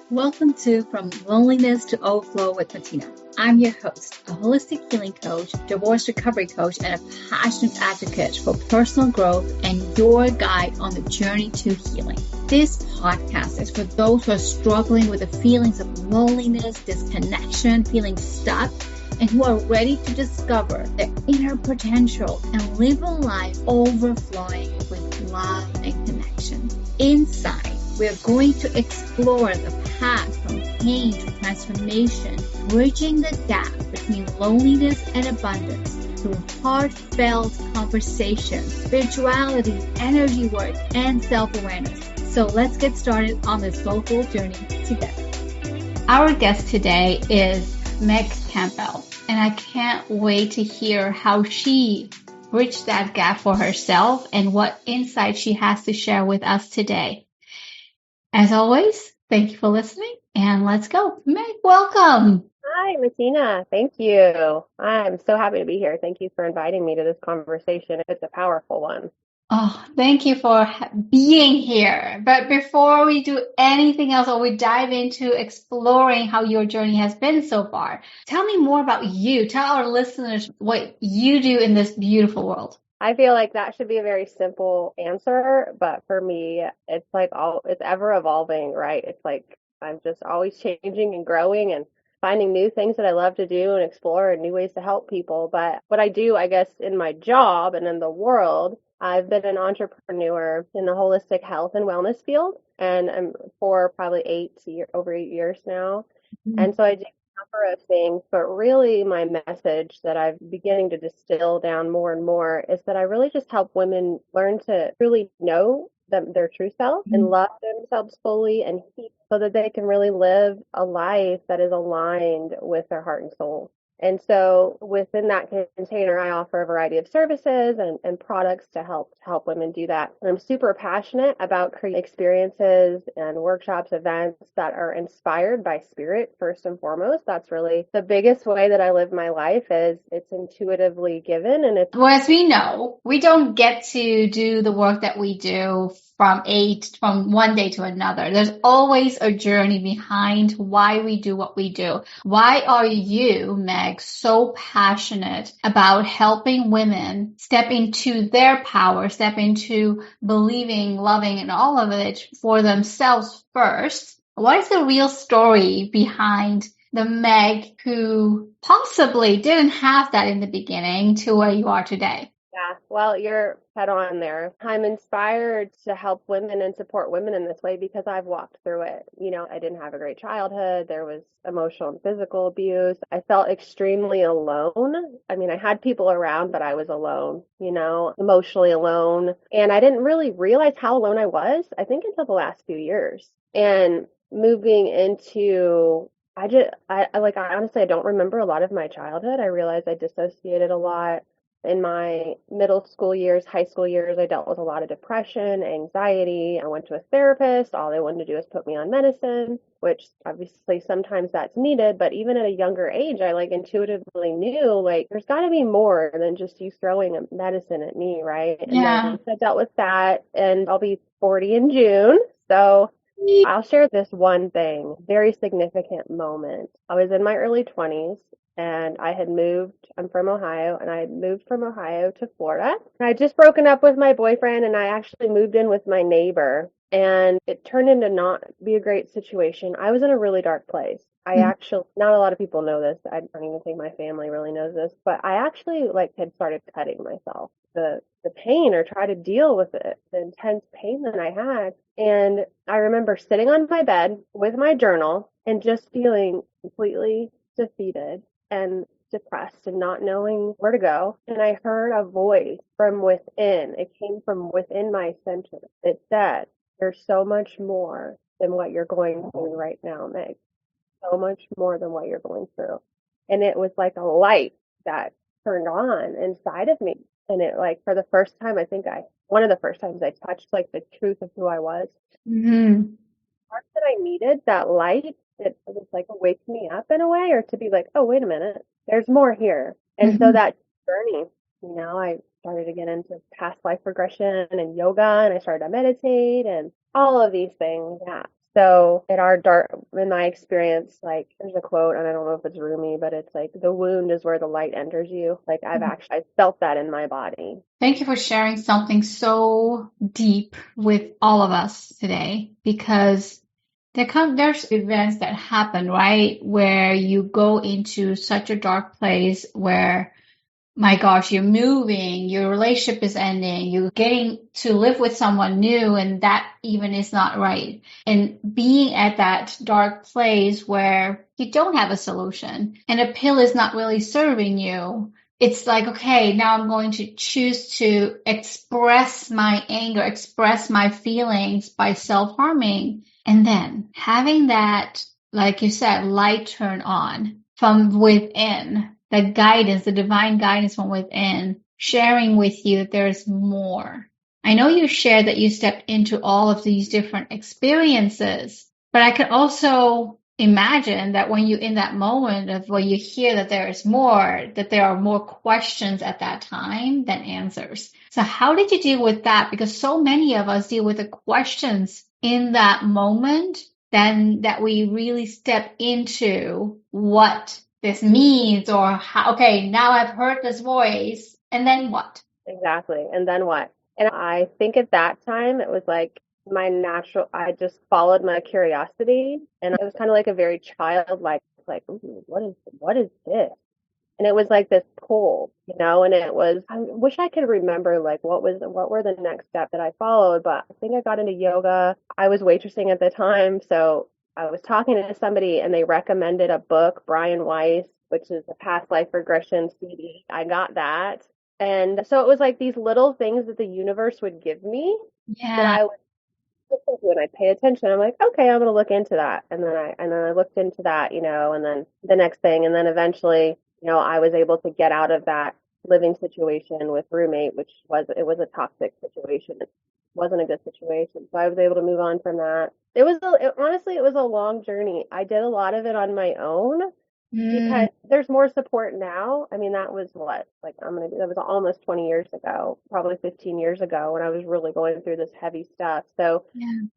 Welcome to From Loneliness to Overflow with Matina. I'm your host, a holistic healing coach, divorce recovery coach, and a passionate advocate for personal growth and your guide on the journey to healing. This podcast is for those who are struggling with the feelings of loneliness, disconnection, feeling stuck, and who are ready to discover their inner potential and live a life overflowing with love and connection. Inside, we're going to explore the path from pain to transformation, bridging the gap between loneliness and abundance through heartfelt conversation, spirituality, energy work, and self-awareness. So let's get started on this soulful journey together. Our guest today is Meg Campbell, and I can't wait to hear how she bridged that gap for herself and what insight she has to share with us today. As always, thank you for listening, and let's go. Meg, welcome. Hi, Matina. Thank you. I'm so happy to be here. Thank you for inviting me to this conversation. It's a powerful one. Oh, thank you for being here. But before we do anything else or we dive into exploring how your journey has been so far, tell me more about you. Tell our listeners what you do in this beautiful world. I feel like that should be a very simple answer, but for me, it's like it's ever evolving, right? It's like I'm just always changing and growing and finding new things that I love to do and explore and new ways to help people. But what I do, I guess, in my job and in the world, I've been an entrepreneur in the holistic health and wellness field, and I'm for probably over 8 years now. Mm-hmm. And so I do a number of things, but really my message that I'm beginning to distill down more and more is that I really just help women learn to really know their true self and love themselves fully and heal so that they can really live a life that is aligned with their heart and soul. And so within that container, I offer a variety of services and products to help women do that. And I'm super passionate about creating experiences and workshops, events that are inspired by spirit first and foremost. That's really the biggest way that I live my life is it's intuitively given. And it's well, as we know, we don't get to do the work that we do from one day to another. There's always a journey behind why we do what we do. Why are you, Meg, so passionate about helping women step into their power, step into believing, loving, and all of it for themselves first? What is the real story behind the Meg who possibly didn't have that in the beginning to where you are today? Yeah, well, you're head on there. I'm inspired to help women and support women in this way because I've walked through it. You know, I didn't have a great childhood. There was emotional and physical abuse. I felt extremely alone. I mean, I had people around, but I was alone, emotionally alone. And I didn't really realize how alone I was, I think, until the last few years. And moving into I honestly, I don't remember a lot of my childhood. I realized I dissociated a lot. In my middle school years, high school years, I dealt with a lot of depression, anxiety. I went to a therapist. All they wanted to do was put me on medicine, which obviously sometimes that's needed. But even at a younger age, I intuitively knew there's got to be more than just you throwing a medicine at me, right? Yeah. And then I dealt with that, and I'll be 40 in June. So I'll share this one thing, very significant moment. I was in my early 20s. And I'm from Ohio, and I had moved from Ohio to Florida. I had just broken up with my boyfriend, and I actually moved in with my neighbor, and it turned into not be a great situation. I was in a really dark place. Not a lot of people know this. I don't even think my family really knows this, but I actually had started cutting myself. The pain, or try to deal with it, the intense pain that I had. And I remember sitting on my bed with my journal and just feeling completely defeated and depressed and not knowing where to go. And I heard a voice from within. It came from within my center. It said, "There's so much more than what you're going through right now, Meg. So much more than what you're going through." And it was like a light that turned on inside of me. And it for the first time, one of the first times I touched the truth of who I was. Mm-hmm. The part that I needed, that light, it was wake me up in a way, or to be oh, wait a minute, there's more here. And so that journey, I started to get into past life regression and yoga, and I started to meditate and all of these things. Yeah. So in my experience, like there's a quote, and I don't know if it's Rumi, but it's like the wound is where the light enters you. Like I felt that in my body. Thank you for sharing something so deep with all of us today, because there's events that happen, right? Where you go into such a dark place where, my gosh, you're moving, your relationship is ending, you're getting to live with someone new, and that even is not right. And being at that dark place where you don't have a solution and a pill is not really serving you, it's like, okay, now I'm going to choose to express my anger, express my feelings by self-harming. And then having that, like you said, light turn on from within, the guidance, the divine guidance from within, sharing with you that there's more. I know you shared that you stepped into all of these different experiences, but I can also imagine that when you're in that moment of where you hear that there is more, that there are more questions at that time than answers. So how did you deal with that? Because so many of us deal with the questions in that moment, then that we really step into what this means, or how, okay, now I've heard this voice, and then what? Exactly. And then what? And I think at that time it was like I just followed my curiosity, and it was kind of like a very childlike, like, ooh, what is this? And it was like this pull, and I wish I could remember like what were the next step that I followed, but I think I got into yoga. I was waitressing at the time, so I was talking to somebody and they recommended a book, Brian Weiss, which is a past life regression CD. I got that. And so it was like these little things that the universe would give me that I would listen to and I'd pay attention. I'm like, okay, I'm going to look into that. And then I looked into that, and then the next thing. And then eventually, I was able to get out of that living situation with roommate, which was a toxic situation. It wasn't a good situation. So I was able to move on from that. Honestly, it was a long journey. I did a lot of it on my own because there's more support now. I mean, that was that was almost 20 years ago, probably 15 years ago, when I was really going through this heavy stuff. So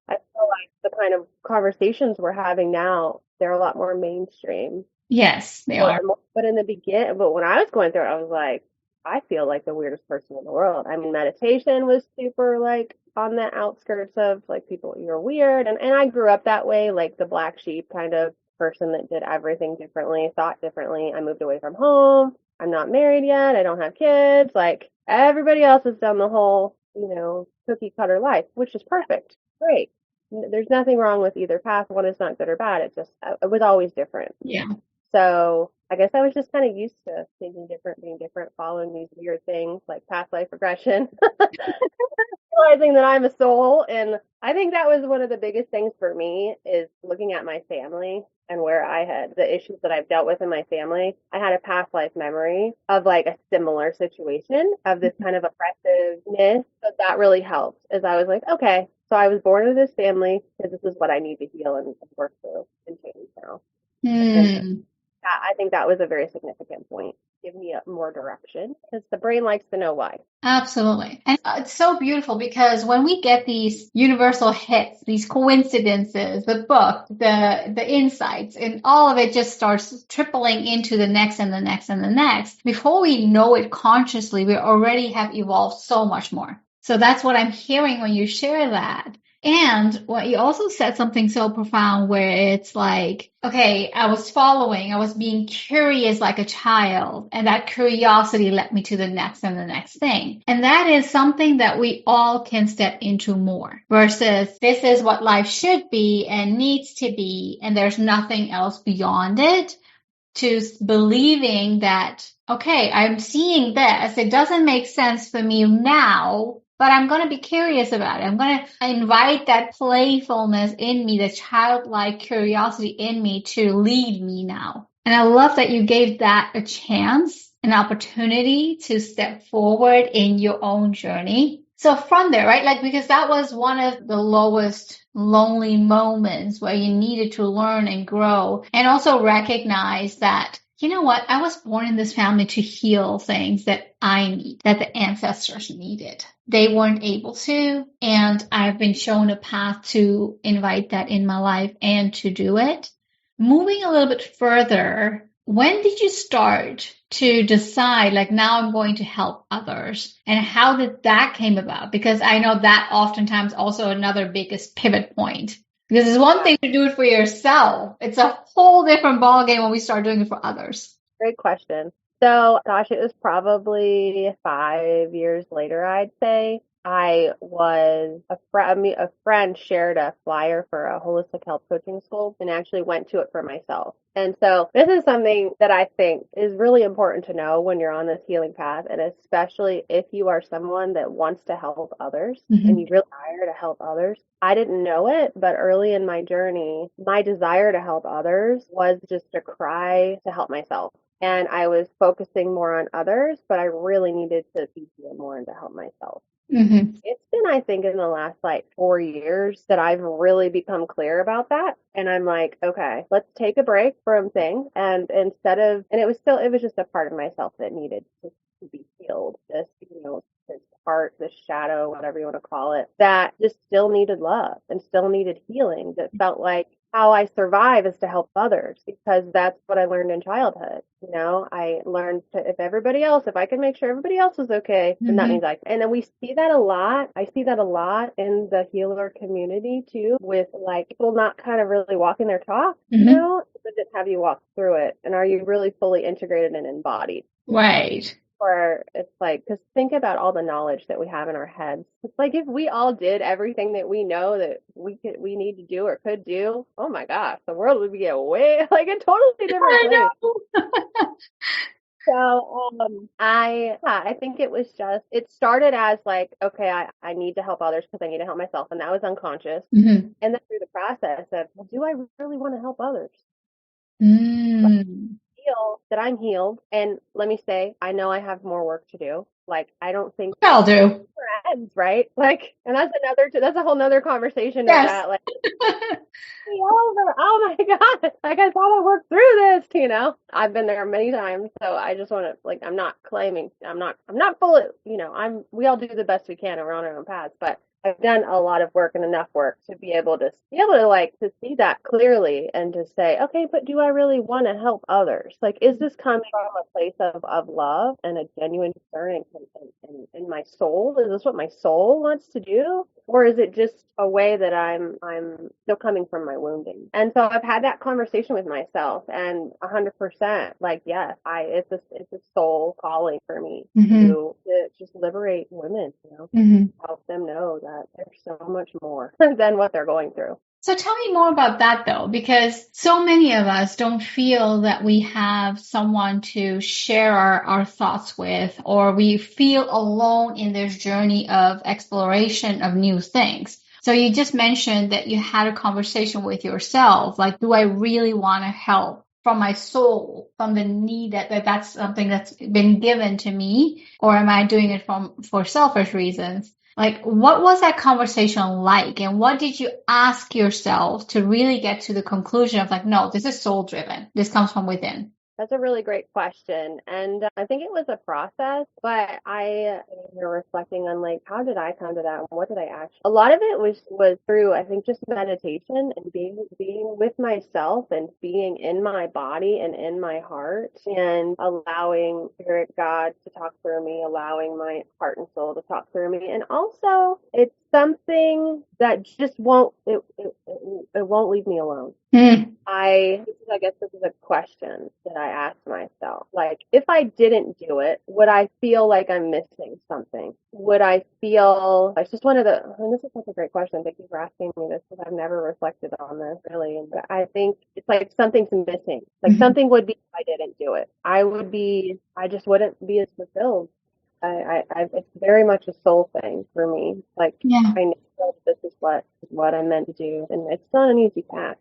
I feel like the kind of conversations we're having now, they're a lot more mainstream. Yes, they are. But when I was going through it, I was like, I feel like the weirdest person in the world. I mean, meditation was super like on the outskirts of like people, you're weird. And I grew up that way, like the black sheep kind of person that did everything differently, thought differently. I moved away from home. I'm not married yet. I don't have kids. Like everybody else has done the whole, cookie cutter life, which is perfect. Great. There's nothing wrong with either path. One is not good or bad. It was always different. Yeah. So I guess I was just kind of used to thinking different, being different, following these weird things like past life regression, realizing that I'm a soul. And I think that was one of the biggest things for me, is looking at my family and where I had the issues that I've dealt with in my family. I had a past life memory of like a similar situation of this kind of oppressiveness. So that really helped, as I was like, okay, so I was born into this family because this is what I need to heal and work through and change now. And I think that was a very significant point. Give me more direction, because the brain likes to know why. Absolutely. And it's so beautiful, because when we get these universal hits, these coincidences, the book, the insights, and all of it just starts tripling into the next and the next and the next. Before we know it consciously, we already have evolved so much more. So that's what I'm hearing when you share that. And what you also said something so profound, where it's like, okay, I was being curious like a child, and that curiosity led me to the next and the next thing. And that is something that we all can step into more, versus this is what life should be and needs to be, and there's nothing else beyond it, to believing that, okay, I'm seeing this, it doesn't make sense for me now, but I'm going to be curious about it. I'm going to invite that playfulness in me, the childlike curiosity in me, to lead me now. And I love that you gave that a chance, an opportunity to step forward in your own journey. So from there, right, like, because that was one of the lowest lonely moments where you needed to learn and grow, and also recognize that You know what? I was born in this family to heal things that I need, that the ancestors needed. They weren't able to, and I've been shown a path to invite that in my life and to do it. Moving a little bit further, when did you start to decide, like, now I'm going to help others? And how did that came about? Because I know that oftentimes also another biggest pivot point. Because it's one thing to do it for yourself. It's a whole different ballgame when we start doing it for others. Great question. So, gosh, it was probably 5 years later, I'd say. A friend shared a flyer for a holistic health coaching school and actually went to it for myself. And so this is something that I think is really important to know when you're on this healing path, and especially if you are someone that wants to help others and you really desire to help others. I didn't know it, but early in my journey, my desire to help others was just a cry to help myself. And I was focusing more on others, but I really needed to be doing more and to help myself. It's been, I think, in the last 4 years that I've really become clear about that. And I'm like, okay, let's take a break from things. And it was just a part of myself that needed to be healed. This part, this shadow, whatever you want to call it, that just still needed love and still needed healing. That felt like how I survive is to help others, because that's what I learned in childhood. I learned if I can make sure everybody else is okay, then that means and then we see that a lot. I see that a lot in the healer community too, with people not kind of really walking their talk, but just have you walk through it. And are you really fully integrated and embodied? Right. Or it's because think about all the knowledge that we have in our heads. It's like if we all did everything that we know that we need to do or could do, oh my gosh, the world would be a totally different place. So I think it was it started as okay, I need to help others because I need to help myself. And that was unconscious. And then through the process of, well, do I really want to help others? Feel that I'm healed, and let me say, I know I have more work to do. I don't think I'll do friends, right? And that's a whole nother conversation. Yes. About oh my God, I thought I worked through this. I've been there many times, so I just want to I'm not claiming I'm not fully, we all do the best we can and we're on our own paths, but I've done a lot of work and enough work to be able to to see that clearly and to say, okay, but do I really want to help others? Is this coming from a place of love and a genuine concern in my soul? Is this what my soul wants to do? Or is it just a way that I'm still coming from my wounding? And so I've had that conversation with myself, and 100%, yes, it's a soul calling for me to just liberate women, help them know that there's so much more than what they're going through. So tell me more about that, though, because so many of us don't feel that we have someone to share our thoughts with, or we feel alone in this journey of exploration of new things. So you just mentioned that you had a conversation with yourself, do I really want to help from my soul, from the need that's something that's been given to me, or am I doing it for selfish reasons? What was that conversation like, and what did you ask yourself to really get to the conclusion of no, this is soul driven. This comes from within. That's a really great question. And I think it was a process, but you're reflecting on how did I come to that? And what did I actually, a lot of it was through, I think, just meditation and being with myself and being in my body and in my heart and allowing Spirit God to talk through me, allowing my heart and soul to talk through me. And also it's something that just won't leave me alone. I guess this is a question that I asked myself. If I didn't do it, would I feel like I'm missing something? Would I feel, it's just and this is such a great question. Thank you for asking me this, because I've never reflected on this really. And I think it's something's missing. Something would be if I didn't do it. I just wouldn't be as fulfilled. It's very much a soul thing for me. I know this is what I'm meant to do, and it's not an easy path.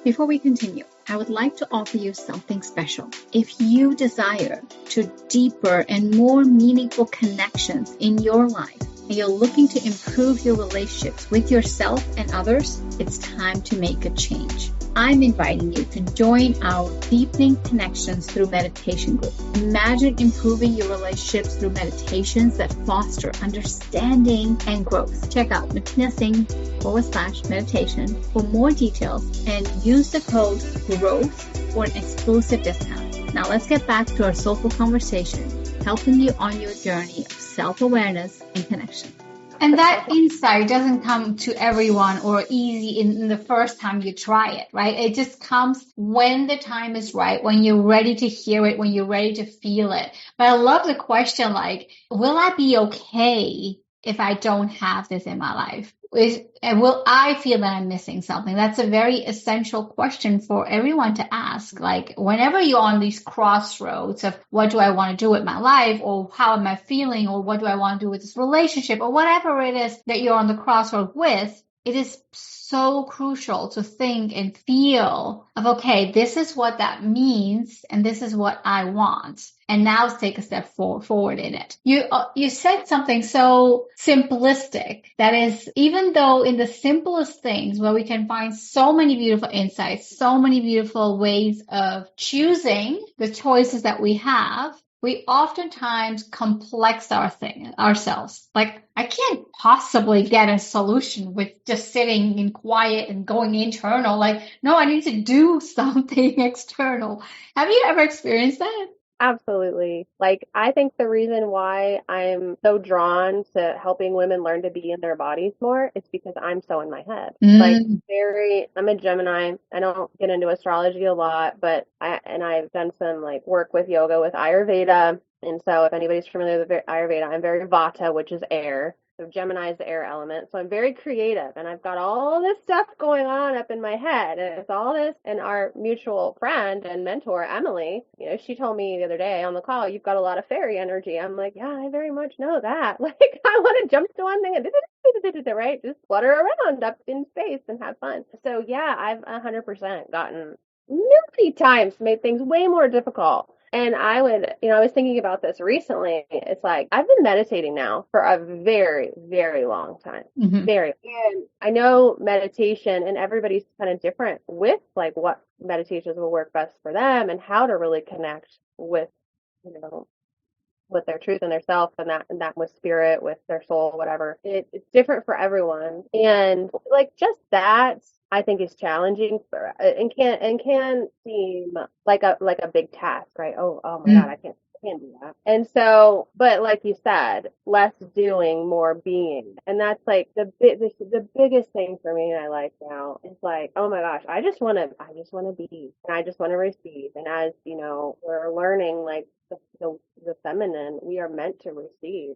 Before we continue, I would like to offer you something special. If you desire to deeper and more meaningful connections in your life, and you're looking to improve your relationships with yourself and others, it's time to make a change. I'm inviting you to join our Deepening Connections through Meditation group. Imagine improving your relationships through meditations that foster understanding and growth. Check out matinasingh.com/meditation for more details and use the code GROWTH for an exclusive discount. Now let's get back to our soulful conversation, helping you on your journey of self-awareness and connection. And that insight doesn't come to everyone or easy in the first time you try it, right? It just comes when the time is right, when you're ready to hear it, when you're ready to feel it. But I love the question, like, will I be okay if I don't have this in my life? Will I feel that I'm missing something? That's a very essential question for everyone to ask. Like, whenever you're on these crossroads of what do I want to do with my life, or how am I feeling, or what do I want to do with this relationship, or whatever it is that you're on the crossroad with, it is so crucial to think and feel of, okay, this is what that means, and this is what I want. And now let's take a step forward in it. You said something so simplistic, that is, even though in the simplest things where we can find so many beautiful insights, so many beautiful ways of choosing the choices that we have, we oftentimes complex ourselves. Like, I can't possibly get a solution with just sitting in quiet and going internal. Like, no, I need to do something external. Have you ever experienced that? Absolutely. Like, I think the reason why I'm so drawn to helping women learn to be in their bodies more is because I'm so in my head. Like, I'm a Gemini. I don't get into astrology a lot, but I've done some like work with yoga with Ayurveda. And so if anybody's familiar with Ayurveda, I'm very Vata, which is air. So Gemini is the air element. So I'm very creative, and I've got all this stuff going on up in my head, and it's all this. And our mutual friend and mentor, Emily, she told me the other day on the call, you've got a lot of fairy energy. I'm like, yeah, I very much know that. Like, I want to jump to one thing and right, just flutter around up in space and have fun. So yeah, I've 100% gotten many times made things way more difficult. And I was thinking about this recently. It's like, I've been meditating now for a very, very long time. And I know meditation, and everybody's kind of different with like what meditations will work best for them and how to really connect with, with their truth and their self, and that with spirit, with their soul, whatever. It's different for everyone. And like, just that, I think, is challenging and can seem like a big task, right? Oh my God, I can't do that. And so, but like you said, less doing, more being. And that's like the biggest thing for me in my life now is like, oh my gosh, I just want to be, and I just want to receive. And as we're learning, like, the feminine, we are meant to receive.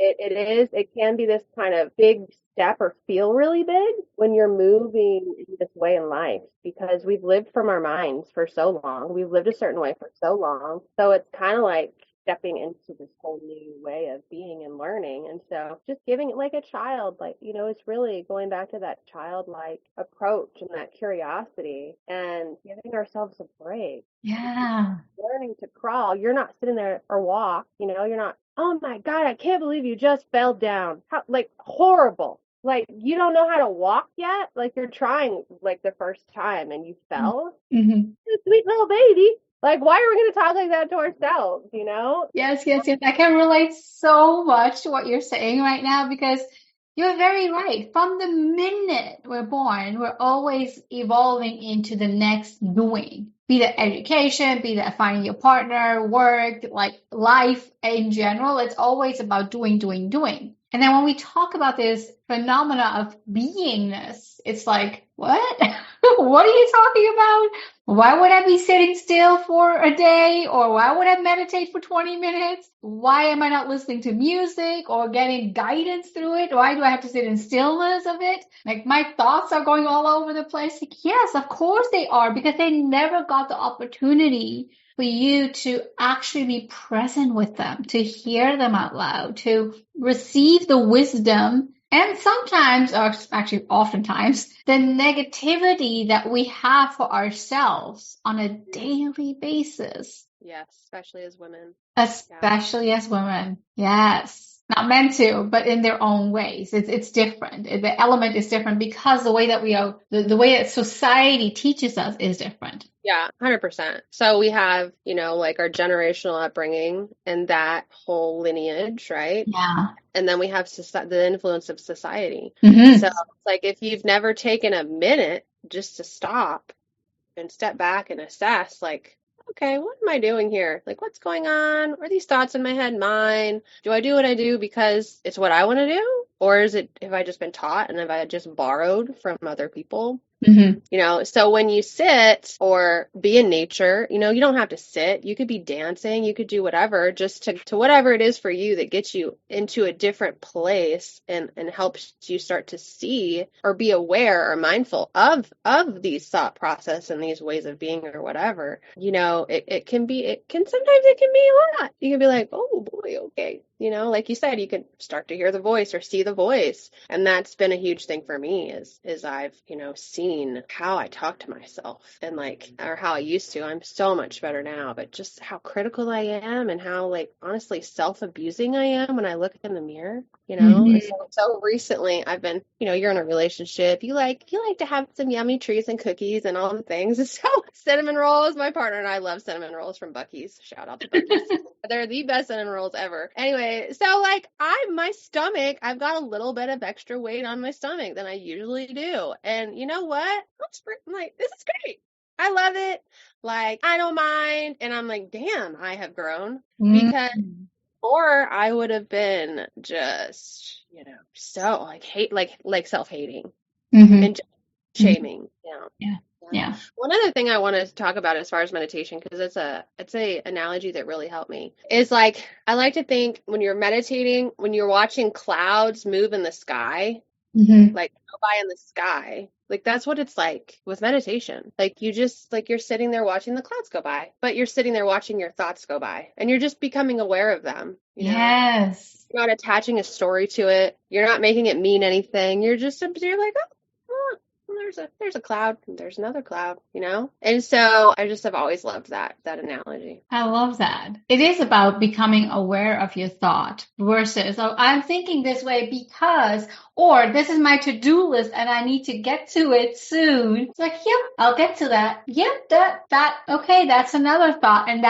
It can be this kind of big step or feel really big when you're moving in this way in life, because we've lived from our minds for so long. We've lived a certain way for so long. So it's kind of like stepping into this whole new way of being and learning. And so just giving it like a child, like, it's really going back to that childlike approach and that curiosity and giving ourselves a break. Yeah. Learning to crawl. You're not sitting there or walk, you're not, oh my God, I can't believe you just fell down. How, like, horrible. Like, you don't know how to walk yet. Like, you're trying like the first time and you fell. Sweet little baby. Like, why are we going to talk like that to ourselves, Yes. I can relate so much to what you're saying right now, because you're very right. From the minute we're born, we're always evolving into the next doing. Be that education, be that finding your partner, work, like life in general. It's always about doing. And then when we talk about this phenomena of beingness, it's like, what? What are you talking about? Why would I be sitting still for a day? Or why would I meditate for 20 minutes? Why am I not listening to music or getting guidance through it? Why do I have to sit in stillness of it? Like, my thoughts are going all over the place. Like, yes, of course they are, because they never got the opportunity for you to actually be present with them, to hear them out loud, to receive the wisdom, and sometimes, or actually oftentimes, the negativity that we have for ourselves on a daily basis. Yes, especially as women. Especially as women. Yes. Not meant to, but in their own ways. It's different. The element is different because the way that we are, the way that society teaches us is different. Yeah, 100%. So we have, like our generational upbringing and that whole lineage, right? Yeah. And then we have the influence of society. Mm-hmm. So it's like if you've never taken a minute just to stop and step back and assess, like, okay, what am I doing here? Like, what's going on? Are these thoughts in my head mine? Do I do what I do because it's what I want to do? Or have I just been taught and have I just borrowed from other people? Mm-hmm. So when you sit or be in nature, you don't have to sit. You could be dancing, you could do whatever, just to whatever it is for you that gets you into a different place and helps you start to see or be aware or mindful of these thought process and these ways of being or whatever. Sometimes it can be a lot. You can be like, oh boy, okay. Like you said, you can start to hear the voice or see the voice. And that's been a huge thing for me is I've, seen how I talk to myself and or how I used to. I'm so much better now, but just how critical I am and how honestly self-abusing I am when I look in the mirror, Mm-hmm. And so recently I've been, you're in a relationship. You like to have some yummy treats and cookies and all the things. And so cinnamon rolls, my partner and I love cinnamon rolls from Buc-ee's. Shout out to Buc-ee's. They're the best cinnamon rolls ever. Anyway, so my stomach, I've got a little bit of extra weight on my stomach than I usually do. And you know what? I'm like, this is great. I love it. I don't mind. And I'm like, damn, I have grown because or I would have been just, so hate, self-hating and shaming. Yeah. Yeah. One other thing I want to talk about as far as meditation, because it's a analogy that really helped me, is I like to think when you're meditating, when you're watching clouds move in the sky, go by in the sky, that's what it's like with meditation. You just you're sitting there watching the clouds go by, but you're sitting there watching your thoughts go by, and you're just becoming aware of them. Yes. You're not attaching a story to it. You're not making it mean anything. You're like, oh, there's a cloud, there's another cloud, And so I just have always loved that analogy. I love that. It is about becoming aware of your thought versus, oh, I'm thinking this way because, or this is my to-do list and I need to get to it soon. It's like, yep, I'll get to that. Yep, okay, that's another thought. And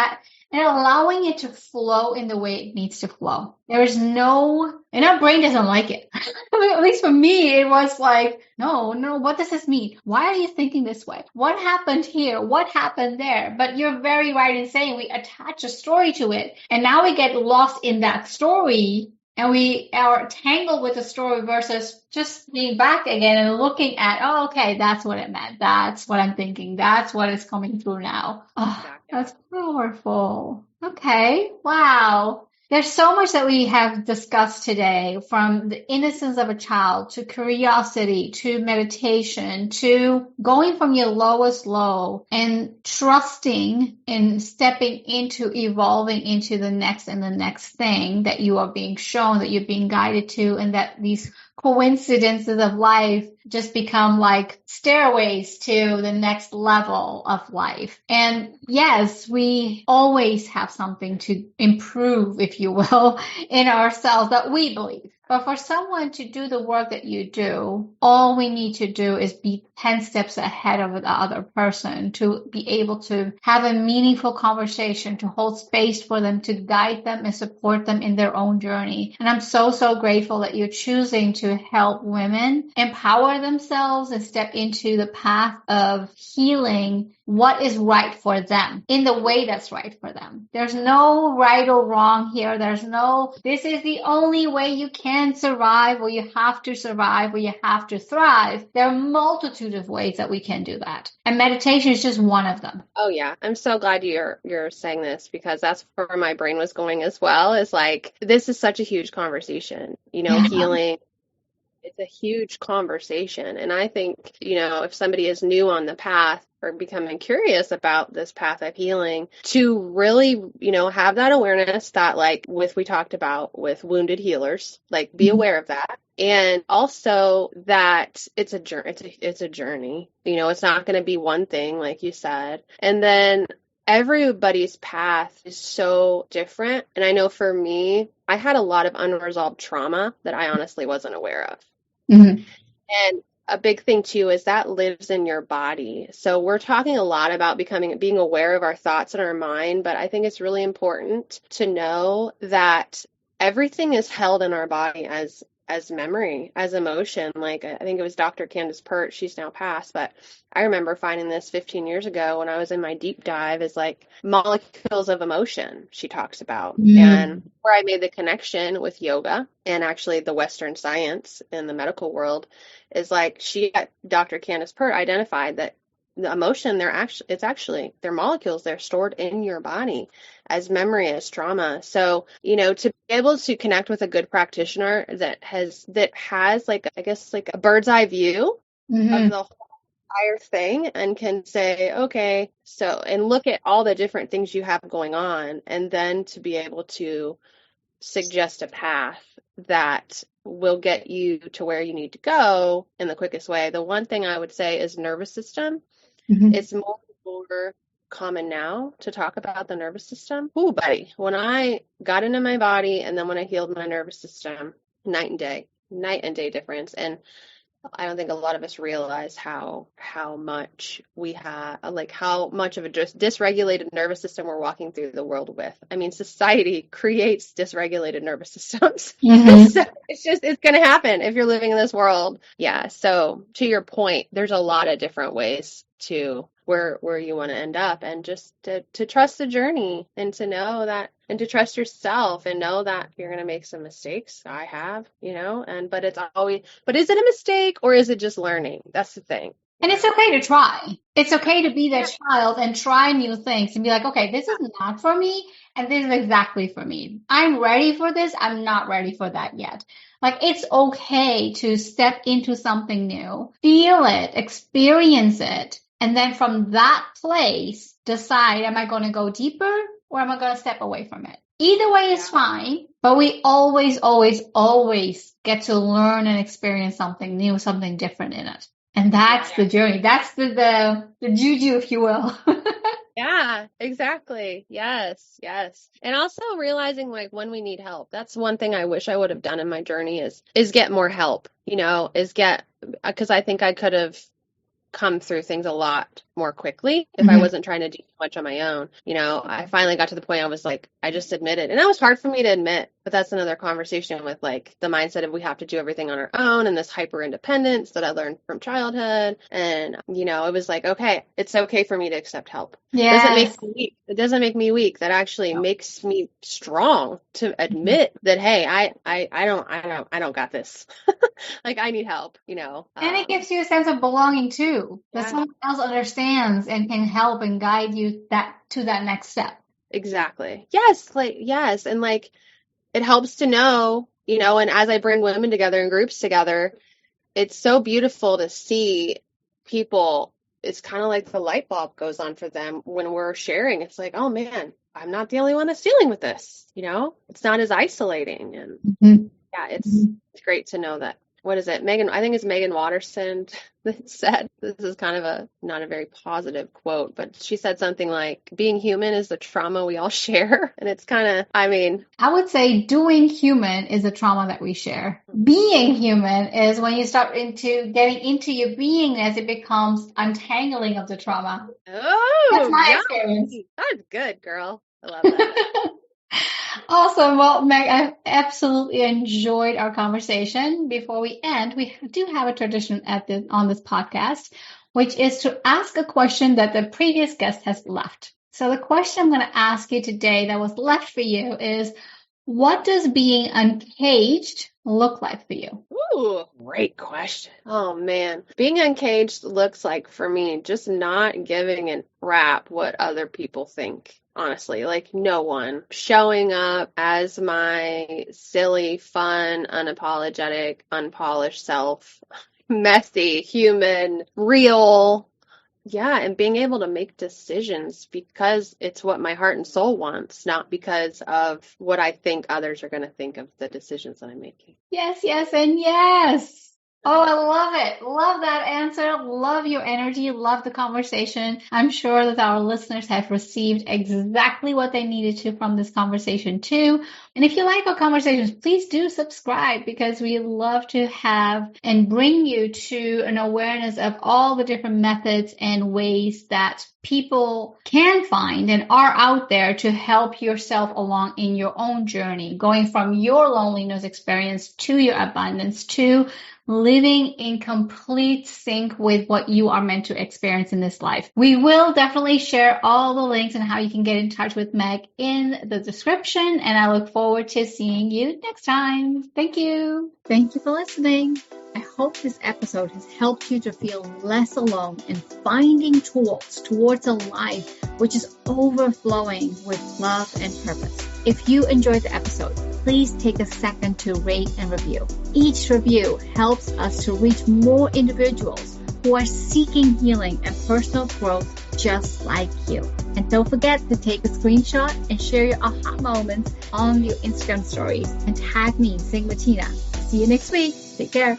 allowing it to flow in the way it needs to flow. And our brain doesn't like it. At least for me, it was like, no, what does this mean? Why are you thinking this way? What happened here? What happened there? But you're very right in saying we attach a story to it. And now we get lost in that story and we are tangled with the story versus just being back again and looking at, oh, okay, that's what it meant. That's what I'm thinking. That's what is coming through now. Oh, that's powerful. Okay. Wow. There's so much that we have discussed today, from the innocence of a child to curiosity to meditation to going from your lowest low and trusting and stepping into evolving into the next and the next thing that you are being shown, that you're being guided to, and that these coincidences of life just become like stairways to the next level of life. And yes, we always have something to improve, if you will, in ourselves that we believe. But for someone to do the work that you do, all we need to do is be 10 steps ahead of the other person, to be able to have a meaningful conversation, to hold space for them, to guide them and support them in their own journey. And I'm so, so grateful that you're choosing to help women empower themselves and step into the path of healing what is right for them in the way that's right for them. There's no right or wrong here. There's no, this is the only way you can survive, or you have to survive, or you have to thrive. There are a multitude of ways that we can do that. And meditation is just one of them. Oh yeah. I'm so glad you're saying this, because that's where my brain was going as well. Is this is such a huge conversation, healing. It's a huge conversation. And I think, if somebody is new on the path or becoming curious about this path of healing, to really, have that awareness that we talked about with wounded healers, be aware of that. And also that it's a journey. It's a journey. It's not going to be one thing, like you said. And then everybody's path is so different. And I know for me, I had a lot of unresolved trauma that I honestly wasn't aware of. Mm-hmm. And a big thing too is that lives in your body. So we're talking a lot about being aware of our thoughts and our mind, but I think it's really important to know that everything is held in our body as memory, as emotion. Like I think it was Dr. Candace Pert, she's now passed, but I remember finding this 15 years ago when I was in my deep dive is like molecules of emotion she talks about. And where I made the connection with yoga and actually the Western science in the medical world is like Dr. Candace Pert identified that the emotion they're molecules, they're stored in your body as memory, as trauma. So, to be able to connect with a good practitioner that has like, I guess, like a bird's eye view of the whole entire thing and can say, okay, so, and look at all the different things you have going on, and then to be able to suggest a path that will get you to where you need to go in the quickest way. The one thing I would say is nervous system. It's more common now to talk about the nervous system. Ooh, buddy, when I got into my body and then when I healed my nervous system, night and day difference. And I don't think a lot of us realize how much we have, like how much of a dysregulated nervous system we're walking through the world with. I mean, society creates dysregulated nervous systems. So it's going to happen if you're living in this world. Yeah. So to your point, there's a lot of different ways to where you want to end up, and just to trust the journey and to know that, and to trust yourself and know that you're going to make some mistakes. I have, but is it a mistake or is it just learning? That's the thing. And it's okay to try. It's okay to be that child and try new things and be like, okay, this is not for me and this is exactly for me. I'm ready for this. I'm not ready for that yet. Like, it's okay to step into something new, feel it, experience it, and then from that place, decide, am I going to go deeper or am I going to step away from it? Either way is fine, but we always, always, always get to learn and experience something new, something different in it. And that's the journey. That's the juju, if you will. Yeah, exactly. Yes, yes. And also realizing like when we need help. That's one thing I wish I would have done in my journey is get more help, because I think I could have come through things a lot more quickly if I wasn't trying to do too much on my own. I finally got to the point I was like, I just admitted, and that was hard for me to admit, but that's another conversation with like the mindset of we have to do everything on our own and this hyper independence that I learned from childhood. And, it was like, okay, it's okay for me to accept help. Yeah. It doesn't make me weak. It doesn't make me weak. That actually makes me strong to admit that, hey, I don't got this. Like I need help, And it gives you a sense of belonging too, that someone else understands and can help and guide you to that next step. Exactly. Yes. Yes. And like, it helps to know, and as I bring women together in groups together, it's so beautiful to see people. It's kind of like the light bulb goes on for them when we're sharing. It's like, oh man, I'm not the only one that's dealing with this. It's not as isolating. And it's great to know that. What is it? I think it's Megan Watterson that said, this is kind of not a very positive quote, but she said something like, being human is the trauma we all share. And it's kind of, I would say doing human is a trauma that we share. Being human is when you start getting into your beingness, it becomes untangling of the trauma. Oh, that's my experience. That's good, girl. I love that. Awesome. Well, Meg, I've absolutely enjoyed our conversation. Before we end, we do have a tradition on this podcast, which is to ask a question that the previous guest has left. So the question I'm going to ask you today that was left for you is, what does being uncaged look like for you? Ooh, great question. Oh man. Being uncaged looks like for me just not giving a crap what other people think. Honestly, like no one. Showing up as my silly, fun, unapologetic, unpolished self, messy, human, real. Yeah, and being able to make decisions because it's what my heart and soul wants, not because of what I think others are going to think of the decisions that I'm making. Yes, yes, and yes. Oh, I love it. Love that answer. Love your energy. Love the conversation. I'm sure that our listeners have received exactly what they needed to from this conversation too. And if you like our conversations, please do subscribe because we love to have and bring you to an awareness of all the different methods and ways that people can find and are out there to help yourself along in your own journey, going from your loneliness experience to your abundance to living in complete sync with what you are meant to experience in this life. We will definitely share all the links and how you can get in touch with Meg in the description, and I look forward to seeing you next time. Thank you. Thank you for listening. I hope this episode has helped you to feel less alone in finding tools towards a life which is overflowing with love and purpose. If you enjoyed the episode, please take a second to rate and review. Each review helps us to reach more individuals who are seeking healing and personal growth just like you. And don't forget to take a screenshot and share your aha moments on your Instagram stories and tag me, Matina. See you next week. Take care.